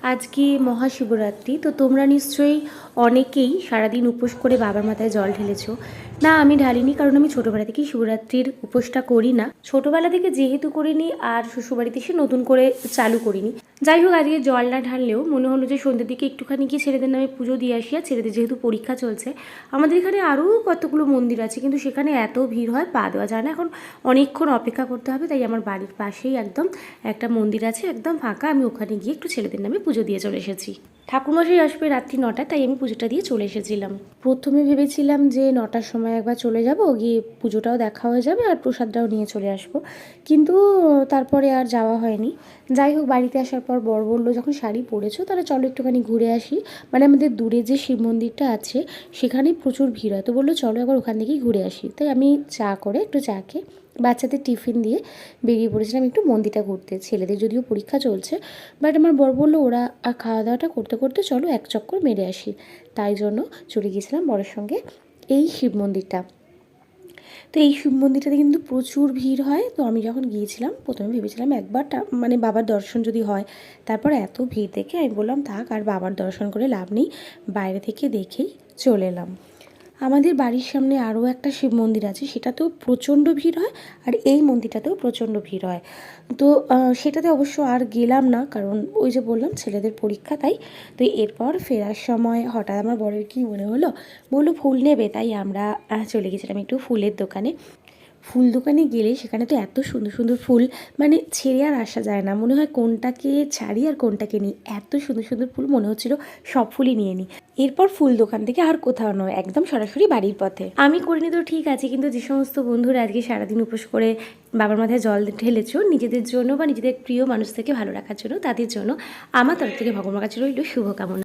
আজকে মহাশিবরাত্রি, তো তোমরা নিশ্চয়ই অনেকেই সারাদিন উপোস করে বাবার মাথায় জল ঢেলেছো। না, আমি ঢালিনি, কারণ আমি ছোটোবেলা থেকেই শিবরাত্রির উপোসটা করি না। ছোটোবেলা থেকে যেহেতু করিনি আর শ্বশুরবাড়িতে এসে নতুন করে চালু করিনি। যাই হোক, আজকে জল না ঢাললেও মনে হলো যে সন্ধ্যের দিকে একটুখানি গিয়ে ছেলেদের নামে পুজো দিয়ে আসি। আর ছেলেদের যেহেতু পরীক্ষা চলছে, আমাদের এখানে আরও কতগুলো মন্দির আছে, কিন্তু সেখানে এত ভিড় হয় পা দেওয়া যায় না। এখন অনেকক্ষণ অপেক্ষা করতে হবে, তাই আমার বাড়ির পাশেই একদম একটা মন্দির আছে, একদম ফাঁকা। আমি ওখানে গিয়ে একটু ছেলেদের নামে পুজো দিয়ে চলে এসেছি। ঠাকুরমশাই আসবে রাত্রি 9টায়, তাই আমি পুজোটা দিয়ে চলে এসেছিলাম। প্রথমে ভেবেছিলাম যে 9টার সময় একবার চলে যাব, গিয়ে পুজোটাও দেখা হয়ে যাবে আর প্রসাদটাও নিয়ে চলে আসব, কিন্তু তারপরে আর যাওয়া হয়নি। যাই হোক, বাড়িতে আসার পর বর বললো, যখন শাড়ি পরেছো তাহলে চলো একটুখানি ঘুরে আসি। মানে আমাদের দূরে যে শিব মন্দিরটা আছে সেখানেই প্রচুর ভিড় হয়, তো বললো চলো একবার ওখান থেকেই ঘুরে আসি। তাই আমি চা করে একটু চা খেয়ে বাচ্চাদের টিফিন দিয়ে বেরিয়ে পড়েছিলাম একটু মন্দিরটা ঘুরতে। ছেলেদের যদিও পরীক্ষা চলছে, বাট আমার বর বললো ওরা খাওয়া দাওয়াটা করতে করতে চলো এক চক্কর মেরে আসি। তাই জন্য চলে গিয়েছিলাম বরের সঙ্গে এই শিব মন্দিরটা। তো এই শিব মন্দিরটাতে কিন্তু প্রচুর ভিড় হয়। তো আমি যখন গিয়েছিলাম প্রথমে ভেবেছিলাম একবার মানে বাবার দর্শন যদি হয়, তারপর এত ভিড় দেখে আমি বললাম থাক, আর বাবার দর্শন করে লাভ নেই, বাইরে থেকে দেখেই চলে এলাম। আমাদের বাড়ির সামনে আরও একটা শিব মন্দির আছে, সেটাতেও প্রচণ্ড ভিড় হয়, আর এই মন্দিরটাতেও প্রচণ্ড ভিড় হয়। তো সেটাতে অবশ্য আর গেলাম না, কারণ ওই যে বললাম ছেলেদের পরীক্ষা, তাই। তো এরপর ফেরার সময় হঠাৎ আমার বরের কী মনে হলো, বললো ফুল নেবে, তাই আমরা চলে গেছিলাম একটু ফুলের দোকানে। ফুল দোকানে গেলে সেখানে তো এত সুন্দর সুন্দর ফুল, মানে ছেড়ে আর আসা যায় না, মনে হয় কোনটাকে ছাড়ি আর কোনটাকে নিই। এত সুন্দর সুন্দর ফুল মনে হচ্ছিল সব ফুলই নিয়ে নিই। এরপর ফুল দোকান থেকে আর কোথাও নয়, একদম সরাসরি বাড়ির পথে। আমি করিনি তো ঠিক আছে, কিন্তু যে সমস্ত বন্ধুরা আজকে সারাদিন উপোস করে বাবার মাথায় জল ঢেলেছো নিজেদের জন্য বা নিজেদের প্রিয় মানুষ থেকে ভালো রাখার জন্য, তাদের জন্য আমার তরফ থেকে ভগবানের কাছে রইল শুভকামনা।